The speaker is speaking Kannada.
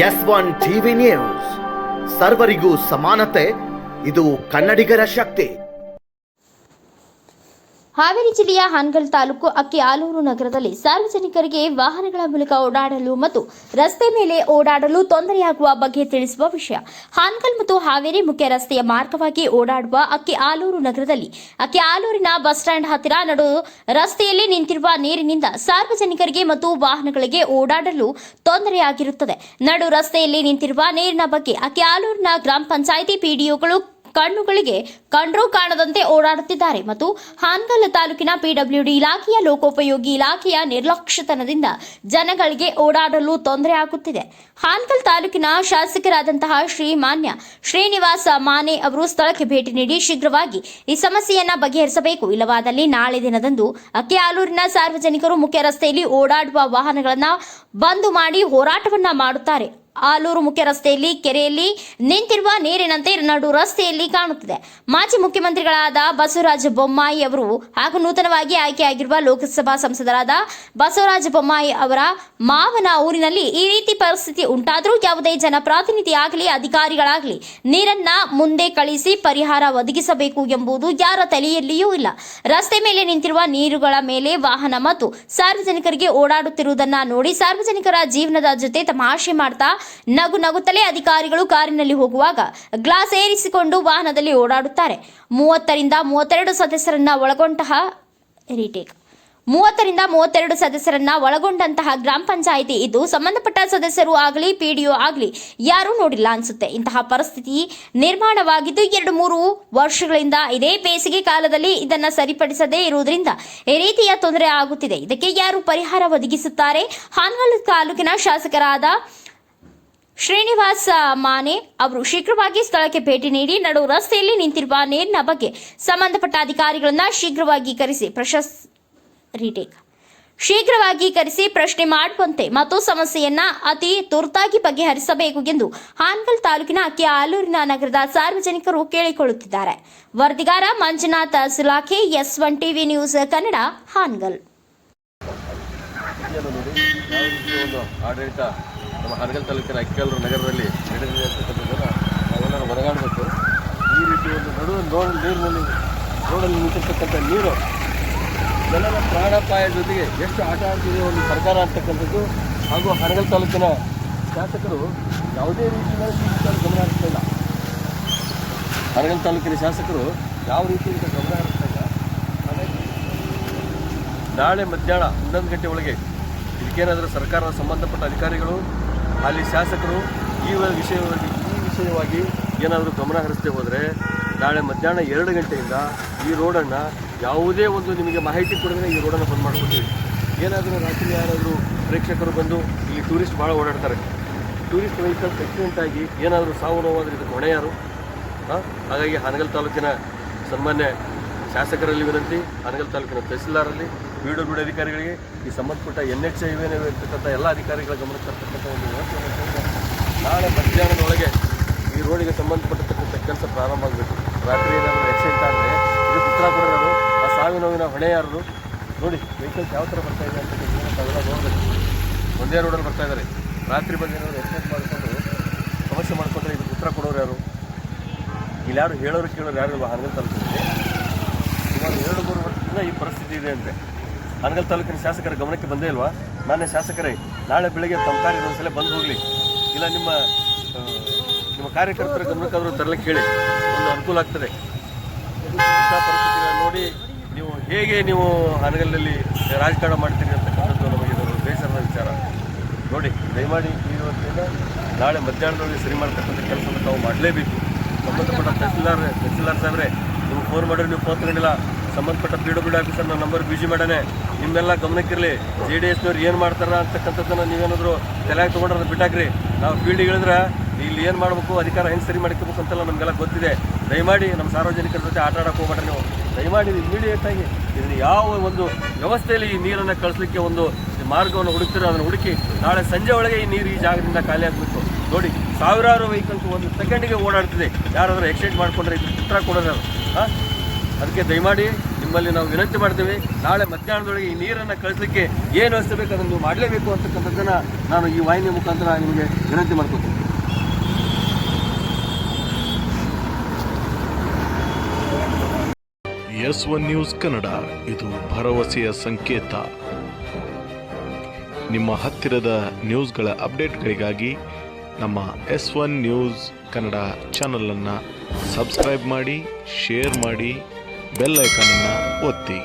S1 TV ನ್ಯೂಸ್, ಸರ್ವರಿಗೂ ಸಮಾನತೆ, ಇದು ಕನ್ನಡಿಗರ ಶಕ್ತಿ. ಹಾವೇರಿ ಜಿಲ್ಲೆಯ ಹಾನಗಲ್ ತಾಲೂಕು ಅಕ್ಕಿ ಆಲೂರು ನಗರದಲ್ಲಿ ಸಾರ್ವಜನಿಕರಿಗೆ ವಾಹನಗಳ ಮೂಲಕ ಓಡಾಡಲು ಮತ್ತು ರಸ್ತೆ ಮೇಲೆ ಓಡಾಡಲು ತೊಂದರೆಯಾಗುವ ಬಗ್ಗೆ ತಿಳಿಸುವ ವಿಷಯ. ಹಾನಗಲ್ ಮತ್ತು ಹಾವೇರಿ ಮುಖ್ಯ ರಸ್ತೆಯ ಮಾರ್ಗವಾಗಿ ಓಡಾಡುವ ಅಕ್ಕಿ ಆಲೂರು ನಗರದಲ್ಲಿ ಅಕ್ಕಿ ಆಲೂರಿನ ಬಸ್ ಸ್ಟ್ಯಾಂಡ್ ಹತ್ತಿರ ನಡು ರಸ್ತೆಯಲ್ಲಿ ನಿಂತಿರುವ ನೀರಿನಿಂದ ಸಾರ್ವಜನಿಕರಿಗೆ ಮತ್ತು ವಾಹನಗಳಿಗೆ ಓಡಾಡಲು ತೊಂದರೆಯಾಗಿರುತ್ತದೆ. ನಡು ರಸ್ತೆಯಲ್ಲಿ ನಿಂತಿರುವ ನೀರಿನ ಬಗ್ಗೆ ಅಕ್ಕಿ ಆಲೂರಿನ ಗ್ರಾಮ ಪಂಚಾಯಿತಿ ಪಿಡಿಒಗಳು ಕಣ್ಣುಗಳಿಗೆ ಕಂಡ್ರೂ ಕಾಣದಂತೆ ಓಡಾಡುತ್ತಿದ್ದಾರೆ ಮತ್ತು ಹಾನಗಲ್ ತಾಲೂಕಿನ ಪಿಡಬ್ಲ್ಯೂಡಿ ಇಲಾಖೆಯ ಲೋಕೋಪಯೋಗಿ ಇಲಾಖೆಯ ನಿರ್ಲಕ್ಷ್ಯತನದಿಂದ ಜನಗಳಿಗೆ ಓಡಾಡಲು ತೊಂದರೆ ಆಗುತ್ತಿದೆ. ಹಾನಗಲ್ ತಾಲೂಕಿನ ಶಾಸಕರಾದಂತಹ ಶ್ರೀಮಾನ್ಯ ಶ್ರೀನಿವಾಸ ಮಾನೆ ಅವರು ಸ್ಥಳಕ್ಕೆ ಭೇಟಿ ನೀಡಿ ಶೀಘ್ರವಾಗಿ ಈ ಸಮಸ್ಯೆಯನ್ನ ಬಗೆಹರಿಸಬೇಕು. ಇಲ್ಲವಾದಲ್ಲಿ ನಾಳೆ ದಿನದಂದು ಅಕ್ಕಿ ಆಲೂರಿನ ಸಾರ್ವಜನಿಕರು ಮುಖ್ಯ ರಸ್ತೆಯಲ್ಲಿ ಓಡಾಡುವ ವಾಹನಗಳನ್ನು ಬಂದ್ ಮಾಡಿ ಹೋರಾಟವನ್ನ ಮಾಡುತ್ತಾರೆ. ಆಲೂರು ಮುಖ್ಯ ರಸ್ತೆಯಲ್ಲಿ ಕೆರೆಯಲ್ಲಿ ನಿಂತಿರುವ ನೀರಿನಂತೆ ನಡು ರಸ್ತೆಯಲ್ಲಿ ಕಾಣುತ್ತಿದೆ. ಮಾಜಿ ಮುಖ್ಯಮಂತ್ರಿಗಳಾದ ಬಸವರಾಜ ಬೊಮ್ಮಾಯಿ ಅವರು ಹಾಗೂ ನೂತನವಾಗಿ ಆಯ್ಕೆಯಾಗಿರುವ ಲೋಕಸಭಾ ಸಂಸದರಾದ ಬಸವರಾಜ ಬೊಮ್ಮಾಯಿ ಅವರ ಮಾವನ ಊರಿನಲ್ಲಿ ಈ ರೀತಿ ಪರಿಸ್ಥಿತಿ ಉಂಟಾದರೂ ಯಾವುದೇ ಜನಪ್ರತಿನಿಧಿ ಆಗಲಿ ಅಧಿಕಾರಿಗಳಾಗಲಿ ನೀರನ್ನ ಮುಂದೆ ಕಳಿಸಿ ಪರಿಹಾರ ಒದಗಿಸಬೇಕು ಎಂಬುದು ಯಾರ ತಲೆಯಲ್ಲಿಯೂ ಇಲ್ಲ. ರಸ್ತೆ ಮೇಲೆ ನಿಂತಿರುವ ನೀರುಗಳ ಮೇಲೆ ವಾಹನ ಮತ್ತು ಸಾರ್ವಜನಿಕರಿಗೆ ಓಡಾಡುತ್ತಿರುವುದನ್ನು ನೋಡಿ ಸಾರ್ವಜನಿಕರ ಜೀವನದ ಜೊತೆ ತಮಾಷೆ ಮಾಡ್ತಾ ನಗುತ್ತಲೇ ಅಧಿಕಾರಿಗಳು ಕಾರಿನಲ್ಲಿ ಹೋಗುವಾಗ ಗ್ಲಾಸ್ ಏರಿಸಿಕೊಂಡು ವಾಹನದಲ್ಲಿ ಓಡಾಡುತ್ತಾರೆ. 30 ರಿಂದ 32 ಸದಸ್ಯರನ್ನ ಒಳಗೊಂಡಂತಹ ಗ್ರಾಮ ಪಂಚಾಯಿತಿ ಇದ್ದು ಸಂಬಂಧಪಟ್ಟ ಸದಸ್ಯರು ಆಗಲಿ ಪಿಡಿಒ ಆಗಲಿ ಯಾರೂ ನೋಡಿಲ್ಲ ಅನ್ಸುತ್ತೆ. ಇಂತಹ ಪರಿಸ್ಥಿತಿ ನಿರ್ಮಾಣವಾಗಿದ್ದು 2-3 ವರ್ಷಗಳಿಂದ. ಇದೇ ಬೇಸಿಗೆ ಕಾಲದಲ್ಲಿ ಇದನ್ನು ಸರಿಪಡಿಸದೇ ಇರುವುದರಿಂದ ಈ ರೀತಿಯ ತೊಂದರೆ ಆಗುತ್ತಿದೆ. ಇದಕ್ಕೆ ಯಾರು ಪರಿಹಾರ ಒದಗಿಸುತ್ತಾರೆ? ಹಾನಗಲ್ ತಾಲೂಕಿನ ಶಾಸಕರಾದ ಶ್ರೀನಿವಾಸ ಮಾನೆ ಅವರು ಶೀಘ್ರವಾಗಿ ಸ್ಥಳಕ್ಕೆ ಭೇಟಿ ನೀಡಿ ನಡು ರಸ್ತೆಯಲ್ಲಿ ನಿಂತಿರುವ ನೀರಿನ ಬಗ್ಗೆ ಸಂಬಂಧಪಟ್ಟ ಅಧಿಕಾರಿಗಳನ್ನ ಶೀಘ್ರವಾಗಿ ಕರೆಸಿ ಪ್ರಶ್ನೆ ಮಾಡುವಂತೆ ಮತ್ತು ಸಮಸ್ಯೆಯನ್ನ ಅತಿ ತುರ್ತಾಗಿ ಬಗೆಹರಿಸಬೇಕು ಎಂದು ಹಾನಗಲ್ ತಾಲೂಕಿನ ಅಕ್ಕಿ ಆಲೂರಿನ ನಗರದ ಸಾರ್ವಜನಿಕರು ಕೇಳಿಕೊಳ್ಳುತ್ತಿದ್ದಾರೆ. ವರದಿಗಾರ ಮಂಜುನಾಥ್ ಸಿಲಾಖೆ, S1 TV news Kannada, Hangal. ನಮ್ಮ ಹಾನಗಲ್ ತಾಲೂಕಿನ ಅಕ್ಕಿ ಆಲೂರು ನಗರದಲ್ಲಿ ನಡೆದಿದೆ ಅಂತಕ್ಕಂಥದ್ದನ್ನು ನಾವೆಲ್ಲರೂ ಹೊರಗಾಡಬೇಕು. ಈ ರೀತಿ ಒಂದು ನೀರಿನಲ್ಲಿ ರೋಡಲ್ಲಿ ನಿಂತಿರ್ತಕ್ಕಂಥ ನೀರು ಜನರ ಪ್ರಾಣಾಪಾಯ ಜೊತೆಗೆ ಎಷ್ಟು ಆಟ ಆಡ್ತಿದೆ ಒಂದು ಸರ್ಕಾರ ಅಂತಕ್ಕಂಥದ್ದು ಹಾಗೂ ಹಾನಗಲ್ ತಾಲೂಕಿನ ಶಾಸಕರು ಯಾವುದೇ ರೀತಿಯಲ್ಲಿ ಗಮನ ಹರಿಸ್ತಾ ಇಲ್ಲ. ಹಾನಗಲ್ ತಾಲೂಕಿನ ಶಾಸಕರು ಯಾವ ರೀತಿಯಿಂದ ಗಮನ ಹರಿಸ್ತಾ ಇಲ್ಲ. ಹಾಗಾಗಿ ನಾಳೆ ಮಧ್ಯಾಹ್ನ 11 ಗಂಟೆ ಒಳಗೆ ಇದಕ್ಕೇನಾದರೂ ಸರ್ಕಾರದ ಸಂಬಂಧಪಟ್ಟ ಅಧಿಕಾರಿಗಳು ಅಲ್ಲಿ ಶಾಸಕರು ಈ ವಿಷಯವಾಗಿ ಏನಾದರೂ ಗಮನ ಹರಿಸದೆ ಹೋದರೆ ನಾಳೆ ಮಧ್ಯಾಹ್ನ 2 ಗಂಟೆಯಿಂದ ಈ ರೋಡನ್ನು ಯಾವುದೇ ಒಂದು ನಿಮಗೆ ಮಾಹಿತಿ ಕೊಡದೇ ಈ ರೋಡನ್ನು ಬಂದ್ ಮಾಡ್ಕೊತೀವಿ. ಏನಾದರೂ ರಾತ್ರಿ ಯಾರಾದರೂ ಪ್ರೇಕ್ಷಕರು ಬಂದು ಇಲ್ಲಿ ಟೂರಿಸ್ಟ್ ಭಾಳ ಓಡಾಡ್ತಾರೆ, ಟೂರಿಸ್ಟ್ ವೆಹಿಕಲ್ಸ್ ಆಕ್ಸಿಡೆಂಟ್ ಆಗಿ ಏನಾದರೂ ಸಾವು ನೋವಾದರೆ ಇದಕ್ಕೆ ಹೊಣೆ ಯಾರು? ಹಾಗಾಗಿ ಹಾನಗಲ್ ತಾಲೂಕಿನ ಸನ್ಮಾನ್ಯ ಶಾಸಕರಲ್ಲಿ ವಿನಂತಿ, ಹಾನಗಲ್ ತಾಲೂಕಿನ ತಹಸೀಲ್ದಾರಲ್ಲಿ, ಪಿಡಬ್ಲ್ಯೂಡಿ ಅಧಿಕಾರಿಗಳಿಗೆ, ಈ ಸಂಬಂಧಪಟ್ಟ NHAI ಇರ್ತಕ್ಕಂಥ ಎಲ್ಲ ಅಧಿಕಾರಿಗಳ ಗಮನಕ್ಕೆ ತರ್ತಕ್ಕಂಥ ಒಂದು ವ್ಯವಸ್ಥೆ ನಾಳೆ ಮಧ್ಯಾಹ್ನದೊಳಗೆ ಈ ರೋಡಿಗೆ ಸಂಬಂಧಪಟ್ಟಿರ್ತಕ್ಕಂಥ ಕೆಲಸ ಪ್ರಾರಂಭ ಆಗಬೇಕು. ರಾತ್ರಿ ಏನಾದರೂ ಆಕ್ಸಿಡೆಂಟ್ ಆದರೆ ಇದಕ್ಕೆ ಉತ್ತರ ಕೊಡೋರು, ಆ ಸಾವಿನ ನೋವಿನ ಹೊಣೆ ಯಾರು? ನೋಡಿ ವೆಹಿಕಲ್ಸ್ ಯಾವ ಥರ ಬರ್ತಾ ಇದೆ ಅಂತ ತಾವೆಲ್ಲ ನೋಡಬೇಕು. ಒಂದೇ ರೋಡಲ್ಲಿ ಬರ್ತಾ ಇದ್ದಾರೆ. ರಾತ್ರಿ ಬಂದು ಏನಾದರೂ ಆಕ್ಸಿಡೆಂಟ್ ಮಾಡಿಕೊಂಡು ಸಮಸ್ಯೆ ಮಾಡಿಕೊಂಡ್ರೆ ಇದಕ್ಕೆ ಉತ್ತರ ಕೊಡೋರು ಯಾರು? ಇಲ್ಲಿ ಯಾರು ಹೇಳೋರು ಕೇಳೋರು ಯಾರು ಇಲ್ವಾ? ಹಾನಗಲ್ ತಾಲೂಕಿನಲ್ಲಿ ಸುಮಾರು 2-3 ವರ್ಷದಿಂದ ಈ ಪರಿಸ್ಥಿತಿ ಇದೆ ಅಂದರೆ ಹಾನಗಲ್ ತಾಲೂಕಿನ ಶಾಸಕರ ಗಮನಕ್ಕೆ ಬಂದೇ ಇಲ್ವಾ? ನಾನೇ ಶಾಸಕರೇ, ನಾಳೆ ಬೆಳಗ್ಗೆ ತಮ್ಮ ಕಾರ್ಯ ಒಂದ್ಸಲ ಬಂದು ಹೋಗಲಿ, ಇಲ್ಲ ನಿಮ್ಮ ಕಾರ್ಯಕರ್ತರ ಗಮನಕ್ಕಾದರೂ ತರಲಿಕ್ಕೆ ಹೇಳಿ, ಒಂದು ಅನುಕೂಲ ಆಗ್ತದೆ. ಪರಿಸ್ಥಿತಿಗಳನ್ನು ನೋಡಿ ನೀವು ಹಾನಗಲ್ನಲ್ಲಿ ರಾಜಕಾರಣ ಮಾಡ್ತೀರಿ ಅಂತಕ್ಕಂಥದ್ದು ನಮಗೆ ಬೇಸರದ ವಿಚಾರ. ನೋಡಿ ದಯಮಾಡಿ ಈ ವತಿಯಿಂದ ನಾಳೆ ಮಧ್ಯಾಹ್ನದೊಳಗೆ ಸರಿ ಮಾಡ್ತಕ್ಕಂಥ ಕೆಲಸವನ್ನು ತಾವು ಮಾಡಲೇಬೇಕು. ಸಂಬಂಧಪಟ್ಟ ತಹಸೀಲ್ದಾರ್ ಸಾಹೇಬ್ರೆ, ನಿಮ್ಗೆ ಫೋನ್ ಮಾಡಿದ್ರೆ ನೀವು ಫೋನ್ ತಗೊಂಡಿಲ್ಲ. ಸಂಬಂಧಪಟ್ಟ ಪಿಡಬ್ಲ್ಯೂಡಿ ಆಫೀಸರ್ ನನ್ನ ನಂಬರ್ ಬಿಜಿ ಮಾಡಾನೆ. ನಿಮ್ಮೆಲ್ಲ ಗಮನಕ್ಕಿರಲಿ, JDSನವ್ರು ಏನು ಮಾಡ್ತಾರ ಅಂತಕ್ಕಂಥದ್ದನ್ನು ನೀವೇನಾದರೂ ತಲೆಯಾಗಿ ತೊಗೊಂಡ್ರೆ ಅದನ್ನು ಬಿಟ್ಟಾಕ್ರಿ. ನಾವು ಫೀಲ್ಡಿಗೆ ಹೇಳಿದ್ರೆ ಇಲ್ಲಿ ಏನು ಮಾಡಬೇಕು, ಅಧಿಕಾರ ಹೆಂಗೆ ಸರಿ ಮಾಡ್ಕೋಬೇಕು ಅಂತೆಲ್ಲ ನಮಗೆಲ್ಲ ಗೊತ್ತಿದೆ. ದಯಮಾಡಿ ನಮ್ಮ ಸಾರ್ವಜನಿಕರ ಜೊತೆ ಆಟ ಆಡೋಕೆ ಹೋಗ್ಬೇಡ್ರಿ ನೀವು. ದಯಮಾಡಿ ಇಮಿಡಿಯೇಟಾಗಿ ಇದನ್ನು ಯಾವ ಒಂದು ವ್ಯವಸ್ಥೆಯಲ್ಲಿ ಈ ನೀರನ್ನು ಕಳಿಸ್ಲಿಕ್ಕೆ ಒಂದು ಮಾರ್ಗವನ್ನು ಹುಡುಕ್ತಿರೋ ಅದನ್ನು ಹುಡುಕಿ ನಾಳೆ ಸಂಜೆ ಒಳಗೆ ಈ ನೀರು ಈ ಜಾಗದಿಂದ ಖಾಲಿ ಆಗಬೇಕು. ನೋಡಿ ಸಾವಿರಾರು ವೆಹಿಕಲ್ಸ್ 1 ಸೆಕೆಂಡಿಗೆ ಓಡಾಡ್ತಿದೆ. ಯಾರಾದರೂ ಆಕ್ಸಿಡೆಂಟ್ ಮಾಡಿಕೊಂಡ್ರೆ ಇದು ಉತ್ತರ ಕೊಡೋದು. ಅದಕ್ಕೆ ದಯಮಾಡಿ ನಿಮ್ಮ ನಿಮ್ಮಲ್ಲಿ ನಾವು ವಿನಂತಿ ಮಾಡ್ತೇವೆ. ನಾಳೆ ಮಧ್ಯಾಹ್ನದೊಳಗೆ ಈ ನೀರನ್ನು ಕಳಿಸಲಿಕ್ಕೆ ಏನು ವ್ಯವಸ್ಥೆ ಬೇಕು ಅದನ್ನು ನೀವು ಮಾಡಲೇಬೇಕು ಅಂತಕ್ಕಂಥದ್ದನ್ನು ನಾನು ಈ ವಾಹಿನಿಯ ಮುಖಾಂತರ ನಿಮಗೆ ವಿನಂತಿ ಮಾಡ್ಕೊತೀನಿ. S1 ನ್ಯೂಸ್ ಕನ್ನಡ, ಇದು ಭರವಸೆಯ ಸಂಕೇತ. ನಿಮ್ಮ ಹತ್ತಿರದ ನ್ಯೂಸ್ಗಳ ಅಪ್ಡೇಟ್ಗಳಿಗಾಗಿ ನಮ್ಮ S1 ನ್ಯೂಸ್ ಕನ್ನಡ ಚಾನಲನ್ನು ಸಬ್ಸ್ಕ್ರೈಬ್ ಮಾಡಿ, ಶೇರ್ ಮಾಡಿ, ಬೆಲ್ ಐಕಾನನ್ನು ಒತ್ತಿ.